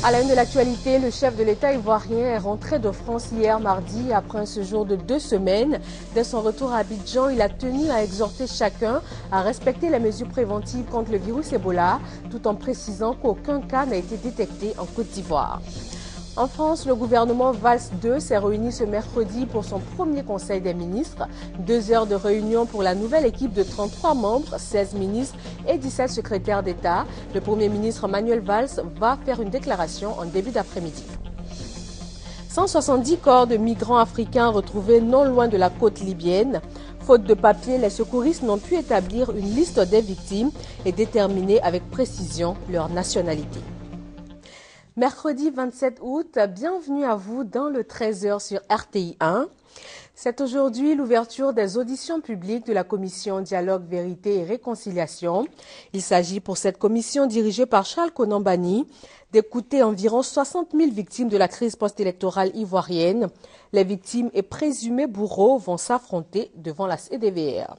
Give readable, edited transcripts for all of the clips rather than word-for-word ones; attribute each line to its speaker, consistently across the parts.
Speaker 1: À la une de l'actualité, le chef de l'État ivoirien est rentré de France hier mardi après un séjour de 2 semaines. Dès son retour à Abidjan, il a tenu à exhorter chacun à respecter les mesures préventives contre le virus Ebola, tout en précisant qu'aucun cas n'a été détecté en Côte d'Ivoire. En France, le gouvernement Valls II s'est réuni ce mercredi pour son premier conseil des ministres. 2 heures de réunion pour la nouvelle équipe de 33 membres, 16 ministres et 17 secrétaires d'État. Le Premier ministre Manuel Valls va faire une déclaration en début d'après-midi. 170 corps de migrants africains retrouvés non loin de la côte libyenne. Faute de papier, les secouristes n'ont pu établir une liste des victimes et déterminer avec précision leur nationalité. Mercredi 27 août, bienvenue à vous dans le 13h sur RTI 1. C'est aujourd'hui l'ouverture des auditions publiques de la commission Dialogue, Vérité et Réconciliation. Il s'agit pour cette commission dirigée par Charles Konan-Banny d'écouter environ 60 000 victimes de la crise post-électorale ivoirienne. Les victimes et présumés bourreaux vont s'affronter devant la CDVR.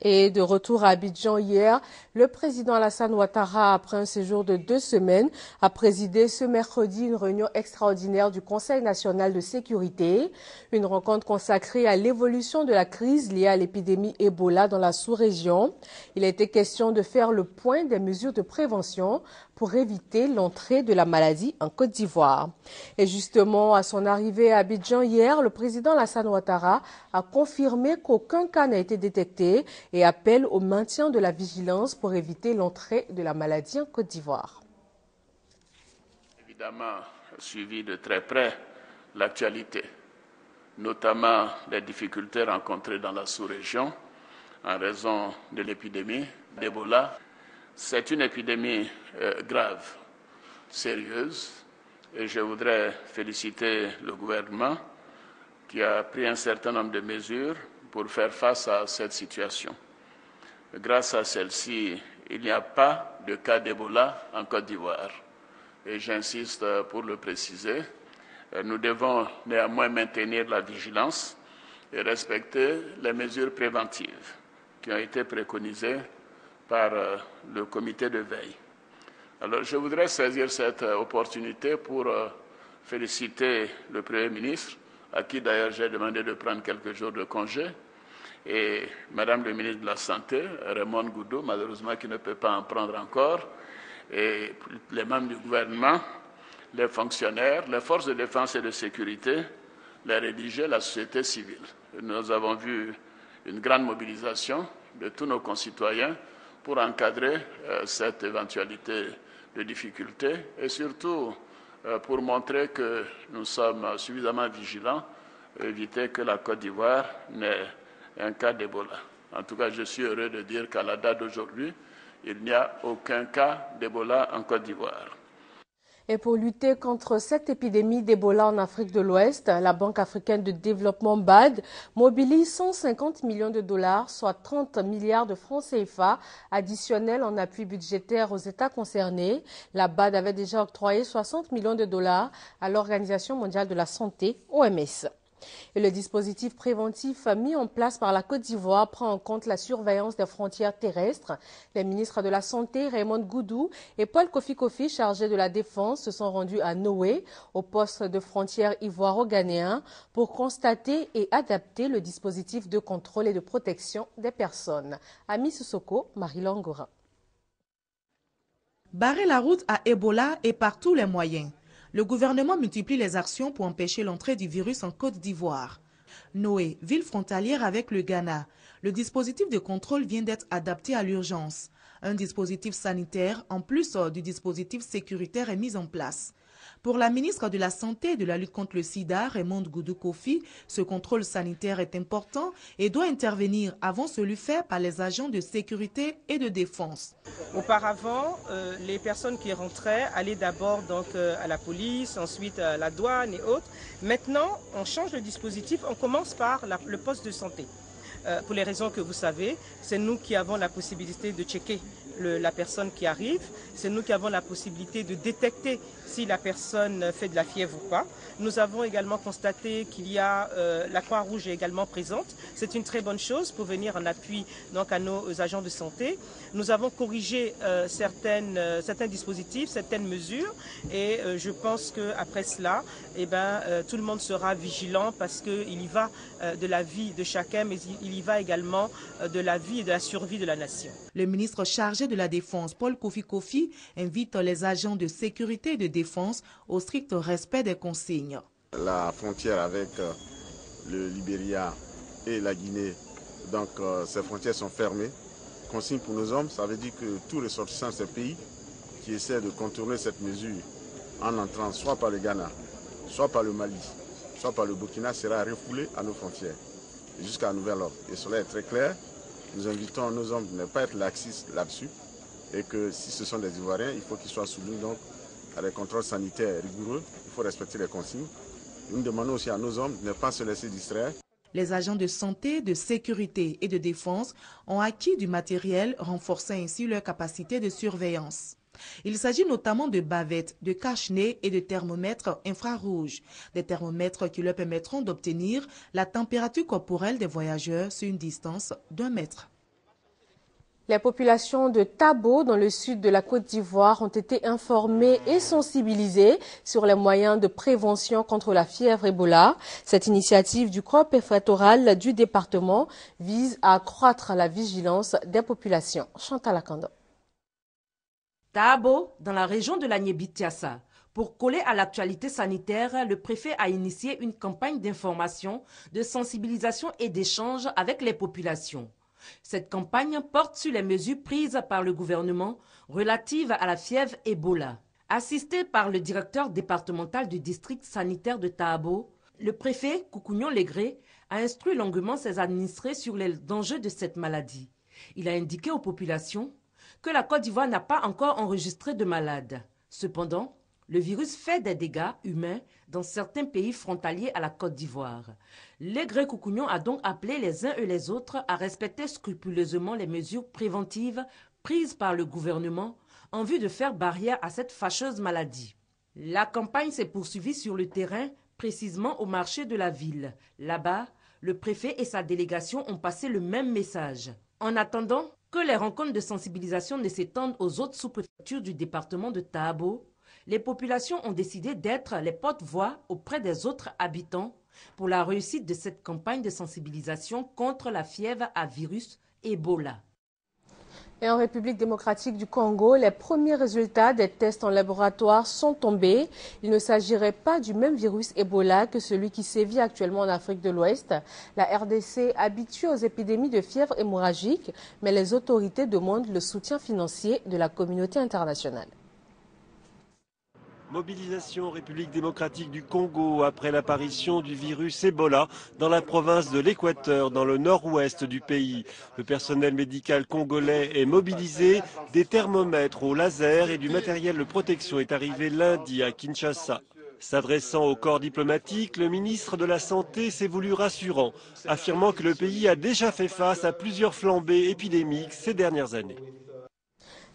Speaker 1: Et de retour à Abidjan hier, le président Alassane Ouattara, après un séjour de 2 semaines, a présidé ce mercredi une réunion extraordinaire du Conseil national de sécurité, une rencontre consacrée à l'évolution de la crise liée à l'épidémie Ebola dans la sous-région. Il a été question de faire le point des mesures de prévention pour éviter l'entrée de la maladie en Côte d'Ivoire. Et justement, à son arrivée à Abidjan hier, le président Alassane Ouattara a confirmé qu'aucun cas n'a été détecté et appelle au maintien de la vigilance pour éviter l'entrée de la maladie en Côte d'Ivoire.
Speaker 2: Évidemment, suivi de très près l'actualité, notamment les difficultés rencontrées dans la sous-région en raison de l'épidémie d'Ebola. C'est une épidémie grave, sérieuse, et je voudrais féliciter le gouvernement qui a pris un certain nombre de mesures pour faire face à cette situation. Grâce à celle-ci, il n'y a pas de cas d'Ebola en Côte d'Ivoire. Et j'insiste pour le préciser, nous devons néanmoins maintenir la vigilance et respecter les mesures préventives qui ont été préconisées par le comité de veille. Alors, je voudrais saisir cette opportunité pour féliciter le Premier ministre, à qui d'ailleurs j'ai demandé de prendre quelques jours de congé, et Madame le ministre de la Santé, Raymond Goudou, malheureusement qui ne peut pas en prendre encore, et les membres du gouvernement, les fonctionnaires, les forces de défense et de sécurité, les religieux, la société civile. Nous avons vu une grande mobilisation de tous nos concitoyens pour encadrer cette éventualité de difficulté et surtout pour montrer que nous sommes suffisamment vigilants et éviter que la Côte d'Ivoire n'ait un cas d'Ebola. En tout cas, je suis heureux de dire qu'à la date d'aujourd'hui, il n'y a aucun cas d'Ebola en Côte d'Ivoire.
Speaker 1: Et pour lutter contre cette épidémie d'Ebola en Afrique de l'Ouest, la Banque africaine de développement BAD mobilise 150 millions de dollars, soit 30 milliards de francs CFA additionnels en appui budgétaire aux États concernés. La BAD avait déjà octroyé 60 millions de dollars à l'Organisation mondiale de la santé, OMS. Et le dispositif préventif mis en place par la Côte d'Ivoire prend en compte la surveillance des frontières terrestres. Les ministres de la Santé, Raymond Goudou et Paul Kofi, chargés de la Défense, se sont rendus à Noé, au poste de frontière ivoiro-ghanéen, pour constater et adapter le dispositif de contrôle et de protection des personnes. Ami Sissoko, Marie-Laure Ngorin.
Speaker 3: Barrer la route à Ebola est par tous les moyens. Le gouvernement multiplie les actions pour empêcher l'entrée du virus en Côte d'Ivoire. Noé, ville frontalière avec le Ghana, le dispositif de contrôle vient d'être adapté à l'urgence. Un dispositif sanitaire, en plus du dispositif sécuritaire, est mis en place. Pour la ministre de la Santé et de la lutte contre le sida, Raymond Goudou Kofi, ce contrôle sanitaire est important et doit intervenir avant celui fait par les agents de sécurité et de défense.
Speaker 4: Auparavant, les personnes qui rentraient allaient d'abord à la police, ensuite à la douane et autres. Maintenant, on change le dispositif, on commence par le poste de santé. Pour les raisons que vous savez, c'est nous qui avons la possibilité de checker la personne qui arrive. C'est nous qui avons la possibilité de détecter si la personne fait de la fièvre ou pas. Nous avons également constaté qu'il y a la Croix-Rouge est également présente. C'est une très bonne chose pour venir en appui donc, à nos agents de santé. Nous avons corrigé certains dispositifs, certaines mesures et je pense qu'après cela, tout le monde sera vigilant parce qu'il y va de la vie de chacun, mais il y va également de la vie et de la survie de la nation.
Speaker 3: Le ministre chargé de la Défense, Paul Kofi, invite les agents de sécurité et de défense au strict respect des consignes.
Speaker 5: La frontière avec le Libéria et la Guinée, donc ces frontières sont fermées. Consigne pour nos hommes, ça veut dire que tous les ressortissants de ces pays qui essaient de contourner cette mesure en entrant soit par le Ghana, soit par le Mali, soit par le Burkina sera refoulé à nos frontières jusqu'à nouvel ordre. Et cela est très clair. Nous invitons nos hommes de ne pas être laxistes là-dessus et que si ce sont des Ivoiriens, il faut qu'ils soient soumis donc à des contrôles sanitaires rigoureux. Il faut respecter les consignes. Nous demandons aussi à nos hommes de ne pas se laisser distraire.
Speaker 3: Les agents de santé, de sécurité et de défense ont acquis du matériel, renforçant ainsi leur capacité de surveillance. Il s'agit notamment de bavettes, de cache-nez et de thermomètres infrarouges, des thermomètres qui leur permettront d'obtenir la température corporelle des voyageurs sur une distance d'1 mètre.
Speaker 1: Les populations de Tabo, dans le sud de la Côte d'Ivoire, ont été informées et sensibilisées sur les moyens de prévention contre la fièvre Ebola. Cette initiative du corps préfectoral du département vise à accroître la vigilance des populations. Chantal Akando.
Speaker 6: Tabo, dans la région de la Niébitiassa. Pour coller à l'actualité sanitaire, le préfet a initié une campagne d'information, de sensibilisation et d'échange avec les populations. Cette campagne porte sur les mesures prises par le gouvernement relatives à la fièvre Ebola. Assisté par le directeur départemental du district sanitaire de Tabo, le préfet Koukouignon Legré a instruit longuement ses administrés sur les dangers de cette maladie. Il a indiqué aux populations que la Côte d'Ivoire n'a pas encore enregistré de malades. Cependant, le virus fait des dégâts humains dans certains pays frontaliers à la Côte d'Ivoire. Legré Koukouignon a donc appelé les uns et les autres à respecter scrupuleusement les mesures préventives prises par le gouvernement en vue de faire barrière à cette fâcheuse maladie. La campagne s'est poursuivie sur le terrain, précisément au marché de la ville. Là-bas, le préfet et sa délégation ont passé le même message. En attendant que les rencontres de sensibilisation ne s'étendent aux autres sous-préfectures du département de Tabo, les populations ont décidé d'être les porte-voix auprès des autres habitants pour la réussite de cette campagne de sensibilisation contre la fièvre à virus Ebola.
Speaker 1: Et en République démocratique du Congo, les premiers résultats des tests en laboratoire sont tombés. Il ne s'agirait pas du même virus Ebola que celui qui sévit actuellement en Afrique de l'Ouest. La RDC habitue aux épidémies de fièvre hémorragique, mais les autorités demandent le soutien financier de la communauté internationale.
Speaker 7: Mobilisation en République démocratique du Congo après l'apparition du virus Ebola dans la province de l'Équateur, dans le nord-ouest du pays. Le personnel médical congolais est mobilisé, des thermomètres au laser et du matériel de protection est arrivé lundi à Kinshasa. S'adressant au corps diplomatique, le ministre de la Santé s'est voulu rassurant, affirmant que le pays a déjà fait face à plusieurs flambées épidémiques ces dernières années.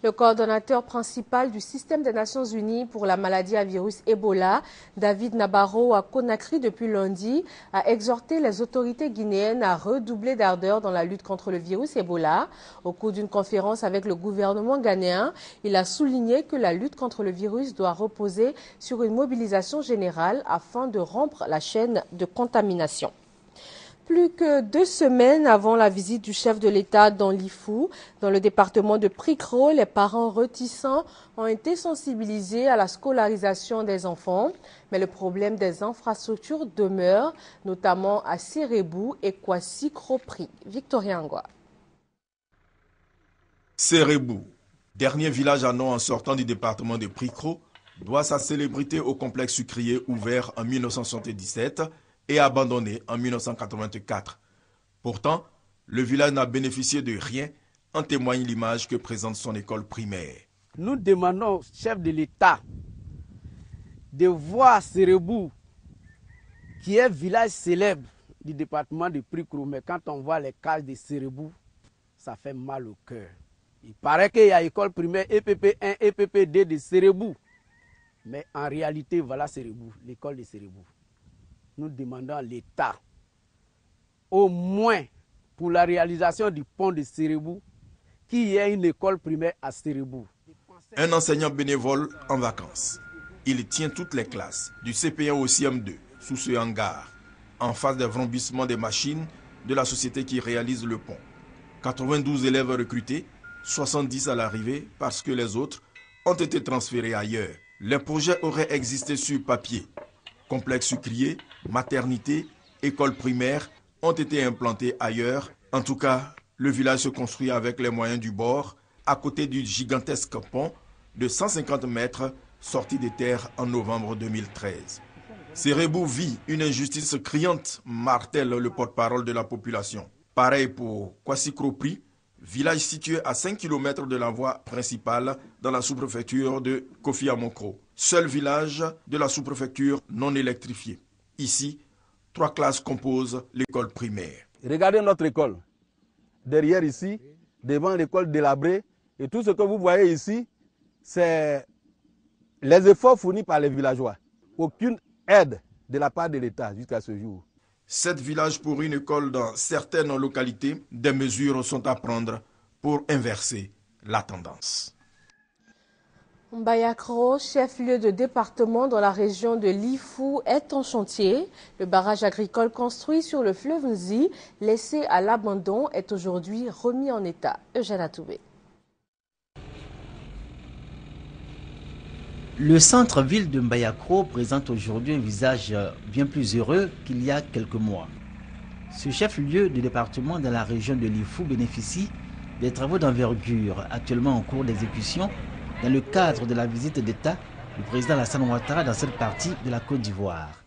Speaker 1: Le coordonnateur principal du système des Nations Unies pour la maladie à virus Ebola, David Nabarro, à Conakry depuis lundi, a exhorté les autorités guinéennes à redoubler d'ardeur dans la lutte contre le virus Ebola. Au cours d'une conférence avec le gouvernement ghanéen, il a souligné que la lutte contre le virus doit reposer sur une mobilisation générale afin de rompre la chaîne de contamination. Plus que 2 semaines avant la visite du chef de l'État dans l'Ifou, dans le département de Prikro, les parents réticents ont été sensibilisés à la scolarisation des enfants. Mais le problème des infrastructures demeure, notamment à Serebou et Kwasi-Kropri. Victorien Ngwa.
Speaker 8: Serebou, dernier village à nom en sortant du département de Prikro, doit sa célébrité au complexe sucrier ouvert en 1977 et abandonné en 1984. Pourtant, le village n'a bénéficié de rien, en témoigne l'image que présente son école primaire.
Speaker 9: Nous demandons au chef de l'État de voir Serebou, qui est un village célèbre du département de Prikro, mais quand on voit les cases de Serebou, ça fait mal au cœur. Il paraît qu'il y a école primaire EPP1, EPP2 de Serebou. Mais en réalité, voilà Serebou, l'école de Serebou. Nous demandons à l'État, au moins pour la réalisation du pont de Serebou, qu'il y ait une école primaire à Serebou.
Speaker 8: Un enseignant bénévole en vacances. Il tient toutes les classes, du CP1 au CM2, sous ce hangar, en face des vrombissements des machines de la société qui réalise le pont. 92 élèves recrutés, 70 à l'arrivée parce que les autres ont été transférés ailleurs. Les projets auraient existé sur papier. Complexe sucrier, maternité, école primaire ont été implantés ailleurs. En tout cas, le village se construit avec les moyens du bord, à côté du gigantesque pont de 150 mètres sorti des terres en novembre 2013. Serebou vit une injustice criante, martèle le porte-parole de la population. Pareil pour Kwasi-Kropri, village situé à 5 km de la voie principale dans la sous-préfecture de Kofi Amokro. Seul village de la sous-préfecture non électrifié. Ici, 3 classes composent l'école primaire.
Speaker 10: Regardez notre école. Derrière ici, devant l'école délabrée, et tout ce que vous voyez ici, c'est les efforts fournis par les villageois. Aucune aide de la part de l'État jusqu'à ce jour.
Speaker 8: 7 villages pour une école dans certaines localités, des mesures sont à prendre pour inverser la tendance.
Speaker 1: Mbayakro, chef-lieu de département dans la région de Lifou, est en chantier. Le barrage agricole construit sur le fleuve Nzi, laissé à l'abandon, est aujourd'hui remis en état. Eugène Atoubé.
Speaker 11: Le centre-ville de Mbayakro présente aujourd'hui un visage bien plus heureux qu'il y a quelques mois. Ce chef-lieu de département dans la région de Lifou bénéficie des travaux d'envergure actuellement en cours d'exécution dans le cadre de la visite d'État du président Alassane Ouattara dans cette partie de la Côte d'Ivoire.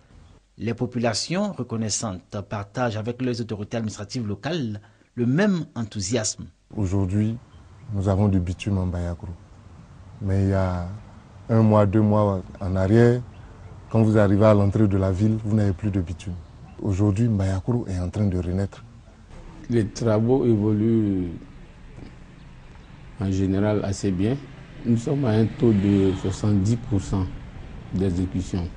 Speaker 11: Les populations reconnaissantes partagent avec les autorités administratives locales le même enthousiasme.
Speaker 12: Aujourd'hui, nous avons du bitume en Mbayakro. Mais il y a 1 mois, 2 mois en arrière, quand vous arrivez à l'entrée de la ville, vous n'avez plus de bitume. Aujourd'hui, Mbayakro est en train de renaître.
Speaker 13: Les travaux évoluent en général assez bien. Nous sommes à un taux de 70% d'exécution.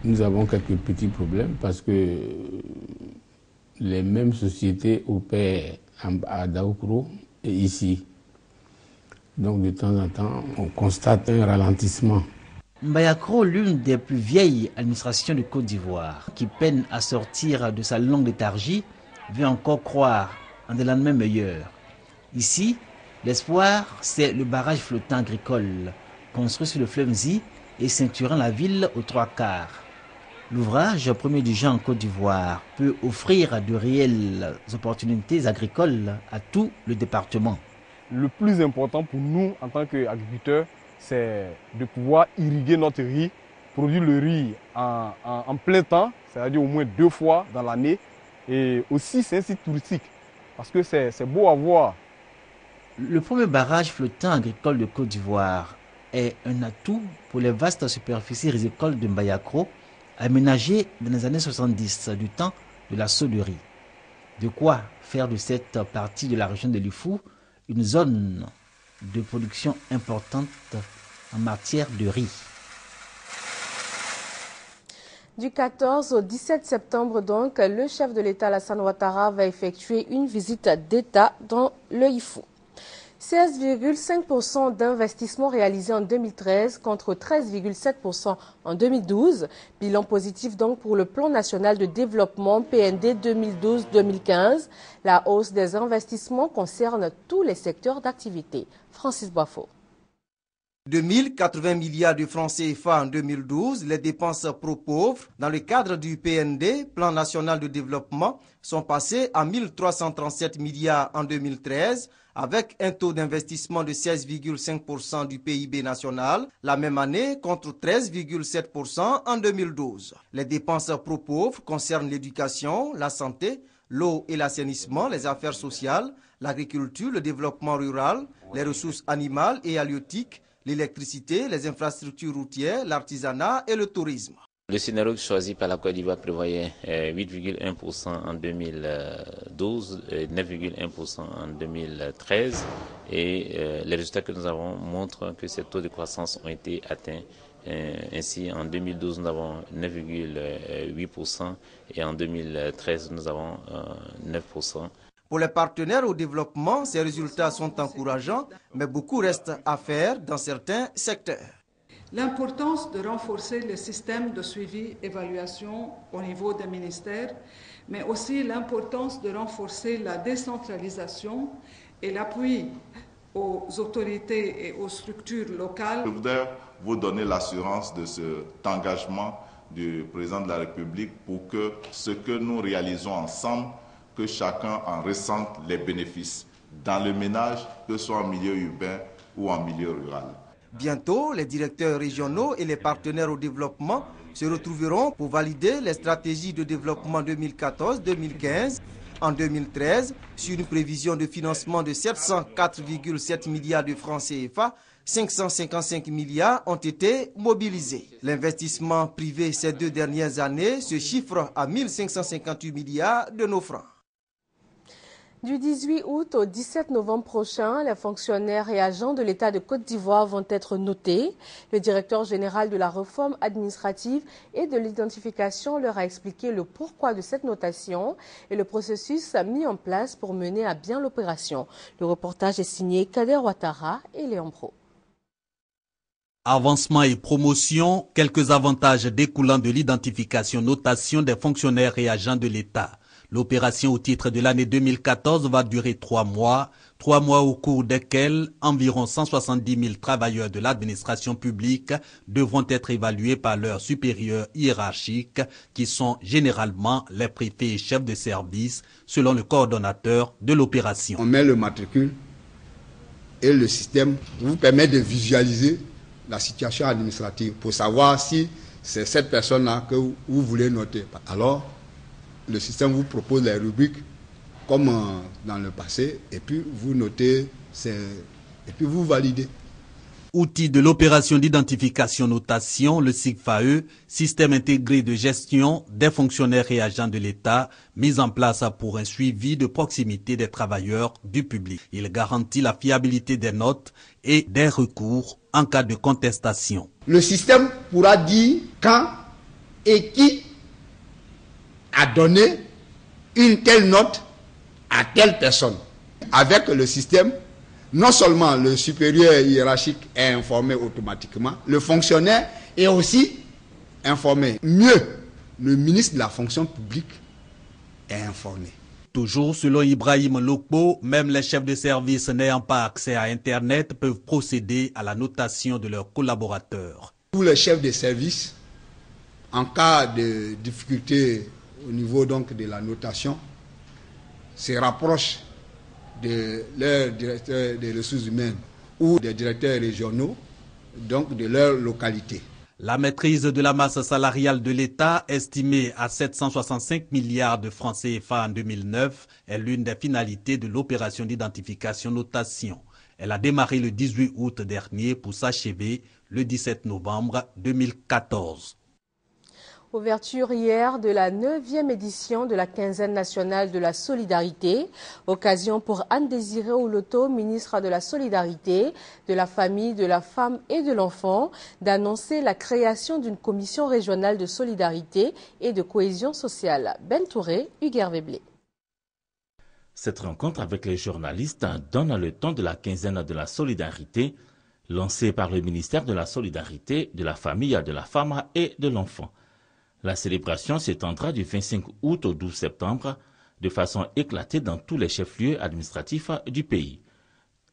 Speaker 13: Nous avons quelques petits problèmes parce que les mêmes sociétés opèrent à Daoukro et ici. Donc de temps en temps, on constate un ralentissement.
Speaker 11: Mbayakro, l'une des plus vieilles administrations de Côte d'Ivoire, qui peine à sortir de sa longue léthargie, veut encore croire en des lendemains meilleurs. Ici, l'espoir, c'est le barrage flottant agricole, construit sur le fleuve Nzi et ceinturant la ville aux 3 quarts. L'ouvrage, premier du genre en Côte d'Ivoire, peut offrir de réelles opportunités agricoles à tout le département.
Speaker 10: Le plus important pour nous, en tant qu'agriculteurs, c'est de pouvoir irriguer notre riz, produire le riz en plein temps, c'est-à-dire au moins 2 fois dans l'année. Et aussi, c'est un site touristique, parce que c'est beau à voir.
Speaker 11: Le premier barrage flottant agricole de Côte d'Ivoire est un atout pour les vastes superficies rizicoles de Mbayakro, aménagées dans les années 70, du temps de la sauderie. De quoi faire de cette partie de la région de Lifou une zone de production importante en matière de riz.
Speaker 1: Du 14 au 17 septembre donc, le chef de l'État Alassane Ouattara va effectuer une visite d'État dans le Lifou. 16,5% d'investissement réalisé en 2013 contre 13,7% en 2012. Bilan positif donc pour le plan national de développement PND 2012-2015. La hausse des investissements concerne tous les secteurs d'activité. Francis Boifo.
Speaker 14: De 1080 milliards de francs CFA en 2012, les dépenses pro-pauvres dans le cadre du PND, Plan national de développement, sont passées à 1337 milliards en 2013, avec un taux d'investissement de 16,5% du PIB national, la même année contre 13,7% en 2012. Les dépenses pro-pauvres concernent l'éducation, la santé, l'eau et l'assainissement, les affaires sociales, l'agriculture, le développement rural, les ressources animales et halieutiques, l'électricité, les infrastructures routières, l'artisanat et le tourisme.
Speaker 15: Le scénario choisi par la Côte d'Ivoire prévoyait 8,1% en 2012, 9,1% en 2013 et les résultats que nous avons montrent que ces taux de croissance ont été atteints. Ainsi, en 2012, nous avons 9,8% et en 2013, nous avons 9%.
Speaker 14: Pour les partenaires au développement, ces résultats sont encourageants, mais beaucoup reste à faire dans certains secteurs.
Speaker 16: L'importance de renforcer le système de suivi-évaluation au niveau des ministères, mais aussi l'importance de renforcer la décentralisation et l'appui aux autorités et aux structures locales.
Speaker 17: Je voudrais vous donner l'assurance de cet engagement du président de la République pour que ce que nous réalisons ensemble, que chacun en ressente les bénéfices dans le ménage, que ce soit en milieu urbain ou en milieu rural.
Speaker 14: Bientôt, les directeurs régionaux et les partenaires au développement se retrouveront pour valider les stratégies de développement 2014-2015. En 2013, sur une prévision de financement de 704,7 milliards de francs CFA, 555 milliards ont été mobilisés. L'investissement privé ces 2 dernières années se chiffre à 1558 milliards de nos francs.
Speaker 1: Du 18 août au 17 novembre prochain, les fonctionnaires et agents de l'État de Côte d'Ivoire vont être notés. Le directeur général de la réforme administrative et de l'identification leur a expliqué le pourquoi de cette notation et le processus mis en place pour mener à bien l'opération. Le reportage est signé Kader Ouattara et Léon Bro.
Speaker 18: Avancement et promotion, quelques avantages découlant de l'identification-notation des fonctionnaires et agents de l'État. L'opération au titre de l'année 2014 va durer 3 mois, 3 mois au cours desquels environ 170 000 travailleurs de l'administration publique devront être évalués par leurs supérieurs hiérarchiques qui sont généralement les préfets et chefs de service selon le coordonnateur de l'opération.
Speaker 19: On met le matricule et le système vous permet de visualiser la situation administrative pour savoir si c'est cette personne-là que vous voulez noter. Alors, le système vous propose les rubriques comme dans le passé et puis vous notez et puis vous validez.
Speaker 18: Outil de l'opération d'identification-notation, le SIGFAE, système intégré de gestion des fonctionnaires et agents de l'État, mis en place pour un suivi de proximité des travailleurs du public. Il garantit la fiabilité des notes et des recours en cas de contestation.
Speaker 19: Le système pourra dire quand et qui a donné une telle note à telle personne. Avec le système, non seulement le supérieur hiérarchique est informé automatiquement, le fonctionnaire est aussi informé. Mieux, le ministre de la fonction publique est informé.
Speaker 18: Toujours selon Ibrahim Lokpo, même les chefs de service n'ayant pas accès à Internet peuvent procéder à la notation de leurs collaborateurs.
Speaker 19: Tous les chefs de service, en cas de difficulté au niveau donc de la notation, se rapprochent de leur directeur des ressources humaines ou des directeurs régionaux, donc de leur localité.
Speaker 18: La maîtrise de la masse salariale de l'État, estimée à 765 milliards de francs CFA en 2009, est l'une des finalités de l'opération d'identification-notation. Elle a démarré le 18 août dernier pour s'achever le 17 novembre 2014.
Speaker 1: Ouverture hier de la 9e édition de la quinzaine nationale de la solidarité. Occasion pour Anne Désirée Oloto, ministre de la Solidarité, de la Famille, de la Femme et de l'Enfant, d'annoncer la création d'une commission régionale de solidarité et de cohésion sociale. Ben Touré, Hugues Veblé.
Speaker 20: Cette rencontre avec les journalistes donne le ton de la quinzaine de la solidarité, lancée par le ministère de la Solidarité, de la Famille, de la Femme et de l'Enfant. La célébration s'étendra du 25 août au 12 septembre, de façon éclatée dans tous les chefs-lieux administratifs du pays.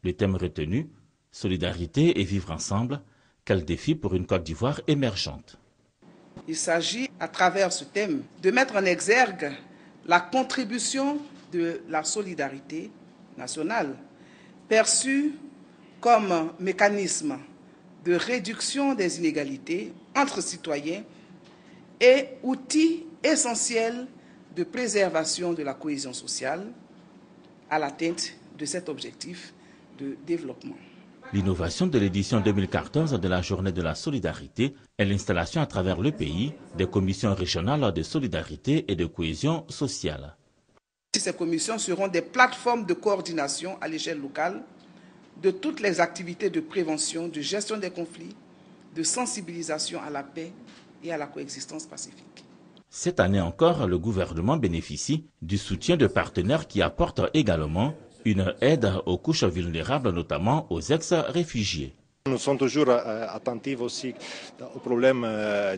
Speaker 20: Le thème retenu, solidarité et vivre ensemble, quel défi pour une Côte d'Ivoire émergente.
Speaker 21: Il s'agit, à travers ce thème, de mettre en exergue la contribution de la solidarité nationale, perçue comme mécanisme de réduction des inégalités entre citoyens et outil essentiel de préservation de la cohésion sociale à l'atteinte de cet objectif de développement.
Speaker 20: L'innovation de l'édition 2014 de la Journée de la solidarité est l'installation à travers le pays des commissions régionales de solidarité et de cohésion sociale.
Speaker 21: Ces commissions seront des plateformes de coordination à l'échelle locale de toutes les activités de prévention, de gestion des conflits, de sensibilisation à la paix et à la coexistence pacifique.
Speaker 20: Cette année encore, le gouvernement bénéficie du soutien de partenaires qui apportent également une aide aux couches vulnérables, notamment aux ex-réfugiés.
Speaker 2: Nous sommes toujours attentifs aussi aux problèmes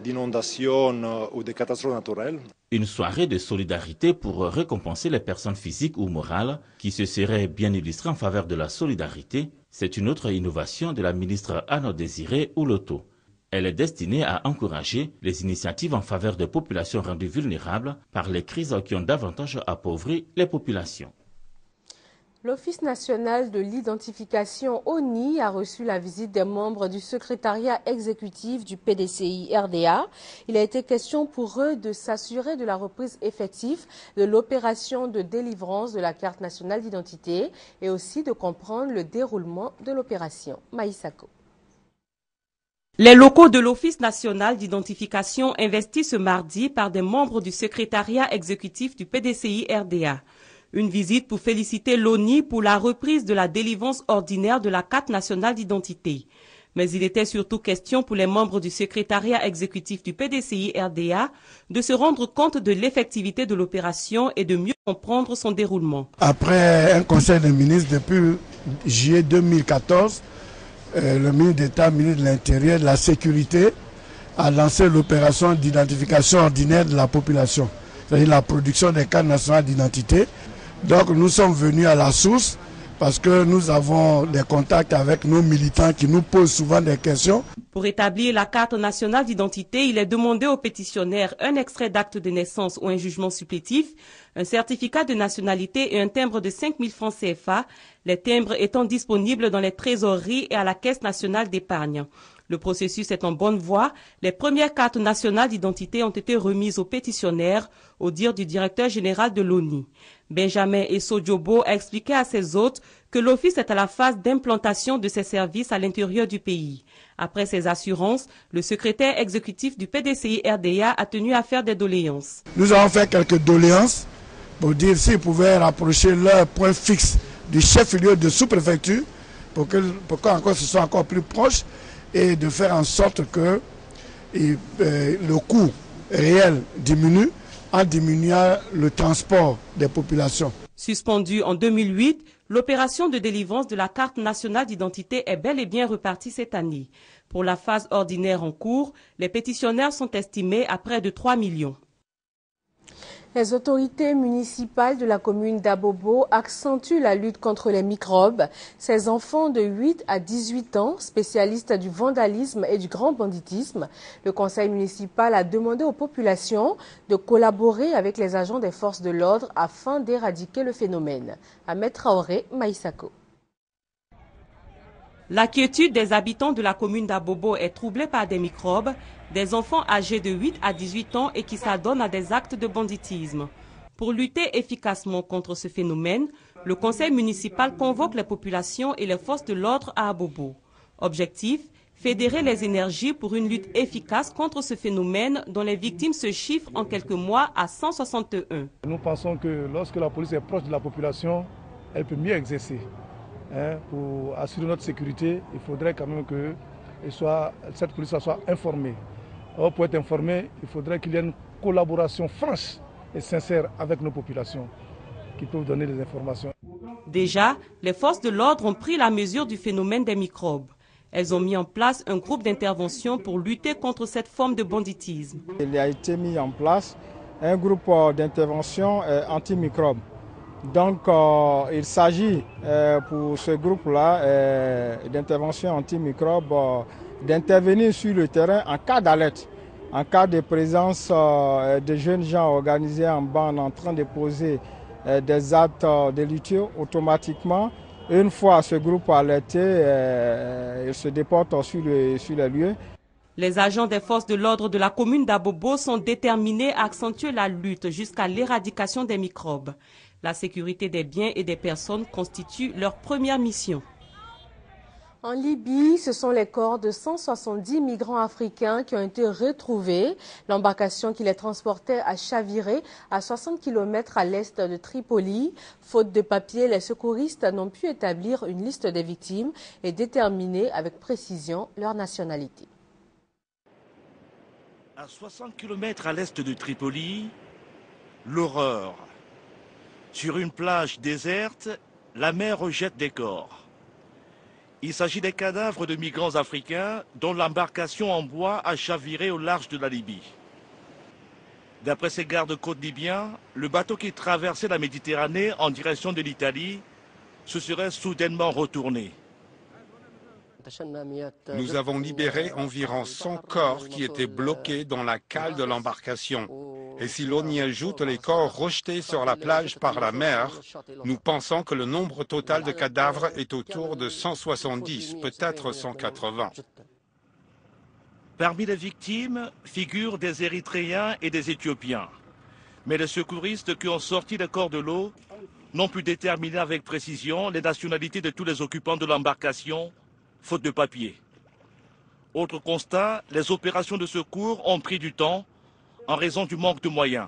Speaker 2: d'inondation ou de catastrophes naturelles.
Speaker 20: Une soirée de solidarité pour récompenser les personnes physiques ou morales qui se seraient bien illustrées en faveur de la solidarité. C'est une autre innovation de la ministre Anne-Désirée Ouloto. Elle est destinée à encourager les initiatives en faveur des populations rendues vulnérables par les crises qui ont davantage appauvri les populations.
Speaker 1: L'Office national de l'identification ONI a reçu la visite des membres du secrétariat exécutif du PDCI RDA. Il a été question pour eux de s'assurer de la reprise effective de l'opération de délivrance de la carte nationale d'identité et aussi de comprendre le déroulement de l'opération. Maïsako.
Speaker 22: Les locaux de l'Office national d'identification investis ce mardi par des membres du secrétariat exécutif du PDCI RDA. Une visite pour féliciter l'ONI pour la reprise de la délivrance ordinaire de la carte nationale d'identité. Mais il était surtout question pour les membres du secrétariat exécutif du PDCI RDA de se rendre compte de l'effectivité de l'opération et de mieux comprendre son déroulement.
Speaker 23: Après un conseil des ministres depuis juillet 2014, le ministre d'État, ministre de l'Intérieur, de la Sécurité, a lancé l'opération d'identification ordinaire de la population, c'est-à-dire la production des cartes nationales d'identité. Donc nous sommes venus à la source parce que nous avons des contacts avec nos militants qui nous posent souvent des questions.
Speaker 22: Pour établir la carte nationale d'identité, il est demandé aux pétitionnaires un extrait d'acte de naissance ou un jugement supplétif, un certificat de nationalité et un timbre de 5 000 francs CFA, les timbres étant disponibles dans les trésoreries et à la Caisse nationale d'épargne. Le processus est en bonne voie. Les premières cartes nationales d'identité ont été remises aux pétitionnaires, au dire du directeur général de l'ONI. Benjamin Essodiobo a expliqué à ses hôtes que l'Office est à la phase d'implantation de ses services à l'intérieur du pays. Après ces assurances, le secrétaire exécutif du PDCI RDA a tenu à faire des doléances.
Speaker 23: Nous avons fait quelques doléances pour dire s'ils pouvaient rapprocher leur point fixe du chef-lieu de sous-préfecture pour que ce soit encore plus proche et de faire en sorte que le coût réel diminue en diminuant le transport des populations.
Speaker 22: Suspendue en 2008, l'opération de délivrance de la carte nationale d'identité est bel et bien repartie cette année. Pour la phase ordinaire en cours, les pétitionnaires sont estimés à près de 3 millions.
Speaker 1: Les autorités municipales de la commune d'Abobo accentuent la lutte contre les microbes. Ces enfants de 8 à 18 ans, spécialistes du vandalisme et du grand banditisme, le conseil municipal a demandé aux populations de collaborer avec les agents des forces de l'ordre afin d'éradiquer le phénomène. Ahmed Traoré, Maïsako.
Speaker 22: L'inquiétude des habitants de la commune d'Abobo est troublée par des microbes, des enfants âgés de 8 à 18 ans et qui s'adonnent à des actes de banditisme. Pour lutter efficacement contre ce phénomène, le conseil municipal convoque les populations et les forces de l'ordre à Abobo. Objectif, fédérer les énergies pour une lutte efficace contre ce phénomène dont les victimes se chiffrent en quelques mois à 161.
Speaker 24: Nous pensons que lorsque la police est proche de la population, elle peut mieux exercer. Pour assurer notre sécurité, il faudrait quand même que cette police soit informée. Or, pour être informée, il faudrait qu'il y ait une collaboration franche et sincère avec nos populations qui peuvent donner des informations.
Speaker 22: Déjà, les forces de l'ordre ont pris la mesure du phénomène des microbes. Elles ont mis en place un groupe d'intervention pour lutter contre cette forme de banditisme.
Speaker 25: Il a été mis en place un groupe d'intervention antimicrobes. Donc, il s'agit pour ce groupe-là d'intervention antimicrobes d'intervenir sur le terrain en cas d'alerte, en cas de présence de jeunes gens organisés en bande en train de poser des actes délictueux. Automatiquement, une fois ce groupe alerté, il se déporte sur les lieux.
Speaker 22: Les agents des forces de l'ordre de la commune d'Abobo sont déterminés à accentuer la lutte jusqu'à l'éradication des microbes. La sécurité des biens et des personnes constitue leur première mission.
Speaker 1: En Libye, ce sont les corps de 170 migrants africains qui ont été retrouvés. L'embarcation qui les transportait a chaviré à 60 km à l'est de Tripoli. Faute de papier, les secouristes n'ont pu établir une liste des victimes et déterminer avec précision leur nationalité.
Speaker 3: À 60 km à l'est de Tripoli, l'horreur. Sur une plage déserte, la mer rejette des corps. Il s'agit des cadavres de migrants africains dont l'embarcation en bois a chaviré au large de la Libye. D'après ces gardes-côtes libyens, le bateau qui traversait la Méditerranée en direction de l'Italie se serait soudainement retourné.
Speaker 4: Nous avons libéré environ 100 corps qui étaient bloqués dans la cale de l'embarcation. Et si l'on y ajoute les corps rejetés sur la plage par la mer, nous pensons que le nombre total de cadavres est autour de 170, peut-être 180.
Speaker 3: Parmi les victimes figurent des Érythréens et des Éthiopiens. Mais les secouristes qui ont sorti les corps de l'eau n'ont pu déterminer avec précision les nationalités de tous les occupants de l'embarcation, faute de papier. Autre constat, les opérations de secours ont pris du temps en raison du manque de moyens.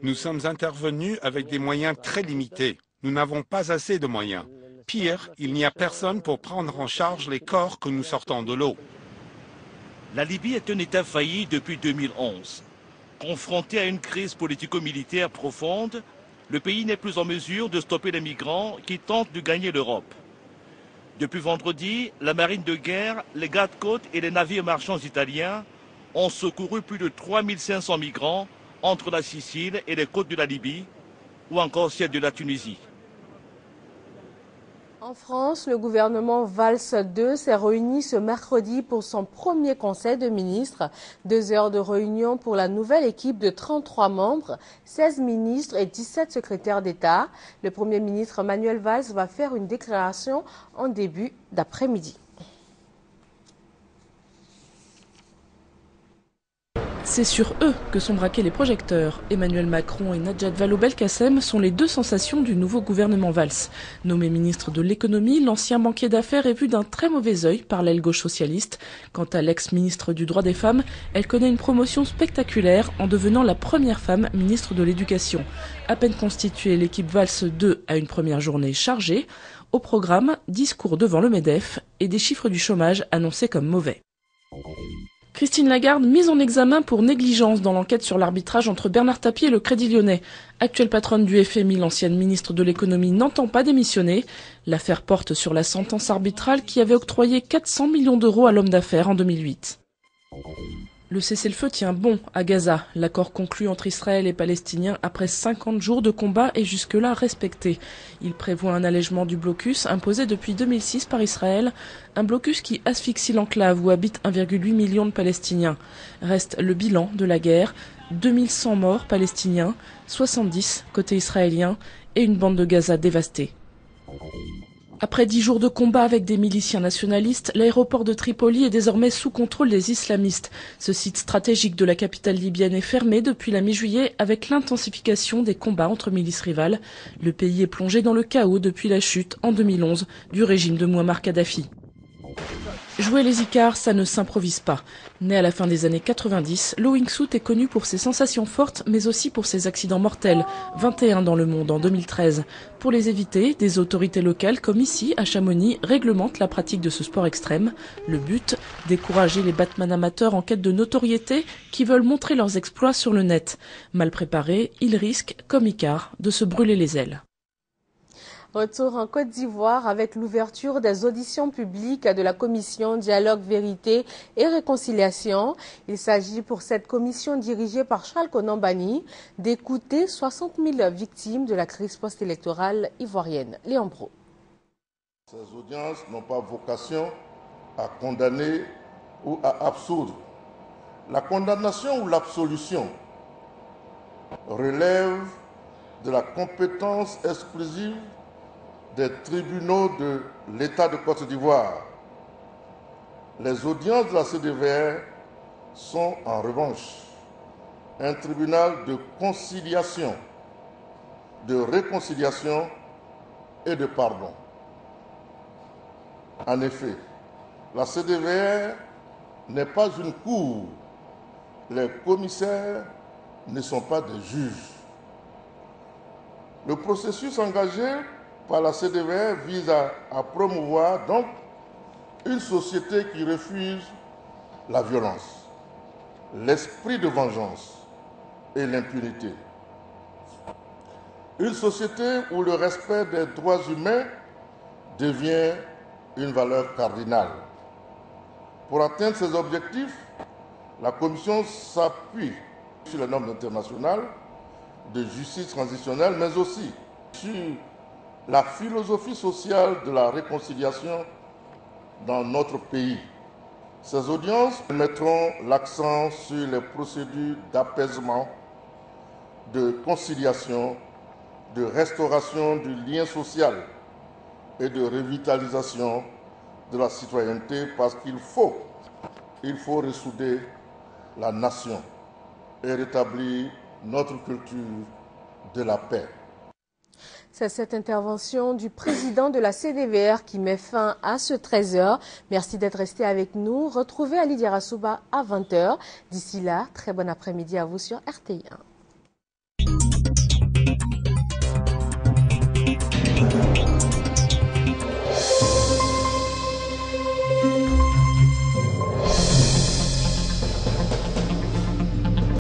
Speaker 4: Nous sommes intervenus avec des moyens très limités. Nous n'avons pas assez de moyens. Pire, il n'y a personne pour prendre en charge les corps que nous sortons de l'eau.
Speaker 3: La Libye est un État failli depuis 2011. Confronté à une crise politico-militaire profonde, le pays n'est plus en mesure de stopper les migrants qui tentent de gagner l'Europe. Depuis vendredi, la marine de guerre, les gardes-côtes et les navires marchands italiens ont secouru plus de 3500 migrants entre la Sicile et les côtes de la Libye, ou encore celles de la Tunisie.
Speaker 1: En France, le gouvernement Valls II s'est réuni ce mercredi pour son premier conseil de ministres. 2 heures de réunion pour la nouvelle équipe de 33 membres, 16 ministres et 17 secrétaires d'État. Le Premier ministre Manuel Valls va faire une déclaration en début d'après-midi.
Speaker 5: C'est sur eux que sont braqués les projecteurs. Emmanuel Macron et Najat Vallaud-Belkacem sont les deux sensations du nouveau gouvernement Valls. Nommé ministre de l'économie, l'ancien banquier d'affaires est vu d'un très mauvais œil par l'aile gauche socialiste. Quant à l'ex-ministre du droit des femmes, elle connaît une promotion spectaculaire en devenant la première femme ministre de l'éducation. À peine constituée, l'équipe Valls II a une première journée chargée. Au programme, discours devant le MEDEF et des chiffres du chômage annoncés comme mauvais. Christine Lagarde, mise en examen pour négligence dans l'enquête sur l'arbitrage entre Bernard Tapie et le Crédit Lyonnais. Actuelle patronne du FMI, l'ancienne ministre de l'économie n'entend pas démissionner. L'affaire porte sur la sentence arbitrale qui avait octroyé 400 millions d'euros à l'homme d'affaires en 2008. Le cessez-le-feu tient bon à Gaza. L'accord conclu entre Israël et Palestiniens après 50 jours de combat est jusque-là respecté. Il prévoit un allègement du blocus imposé depuis 2006 par Israël, un blocus qui asphyxie l'enclave où habitent 1,8 million de Palestiniens. Reste le bilan de la guerre, 2100 morts palestiniens, 70 côté israélien et une bande de Gaza dévastée. Après 10 jours de combat avec des miliciens nationalistes, l'aéroport de Tripoli est désormais sous contrôle des islamistes. Ce site stratégique de la capitale libyenne est fermé depuis la mi-juillet avec l'intensification des combats entre milices rivales. Le pays est plongé dans le chaos depuis la chute en 2011 du régime de Mouammar Kadhafi. Jouer les Icars, ça ne s'improvise pas. Né à la fin des années 90, le wingsuit est connu pour ses sensations fortes, mais aussi pour ses accidents mortels, 21 dans le monde en 2013. Pour les éviter, des autorités locales, comme ici, à Chamonix, réglementent la pratique de ce sport extrême. Le but, décourager les batman amateurs en quête de notoriété qui veulent montrer leurs exploits sur le net. Mal préparés, ils risquent, comme Icare, de se brûler les ailes.
Speaker 1: Retour en Côte d'Ivoire avec l'ouverture des auditions publiques de la commission Dialogue, Vérité et Réconciliation. Il s'agit pour cette commission dirigée par Charles Konan-Banny d'écouter 60 000 victimes de la crise post-électorale ivoirienne. Léon Bro.
Speaker 6: Ces audiences n'ont pas vocation à condamner ou à absoudre. La condamnation ou l'absolution relève de la compétence exclusive des tribunaux de l'État de Côte d'Ivoire. Les audiences de la CDVR sont en revanche un tribunal de conciliation, de réconciliation et de pardon. En effet, la CDVR n'est pas une cour. Les commissaires ne sont pas des juges. Le processus engagé par la CDVR vise à promouvoir donc une société qui refuse la violence, l'esprit de vengeance et l'impunité. Une société où le respect des droits humains devient une valeur cardinale. Pour atteindre ces objectifs, la Commission s'appuie sur les normes internationales de justice transitionnelle, mais aussi sur la philosophie sociale de la réconciliation dans notre pays. Ces audiences mettront l'accent sur les procédures d'apaisement, de conciliation, de restauration du lien social et de revitalisation de la citoyenneté, parce qu'il faut ressouder la nation et rétablir notre culture de la paix.
Speaker 1: C'est cette intervention du président de la CDVR qui met fin à ce 13h. Merci d'être resté avec nous. Retrouvez Ali Diarasouba à 20h. D'ici là, très bon après-midi à vous sur RTI1.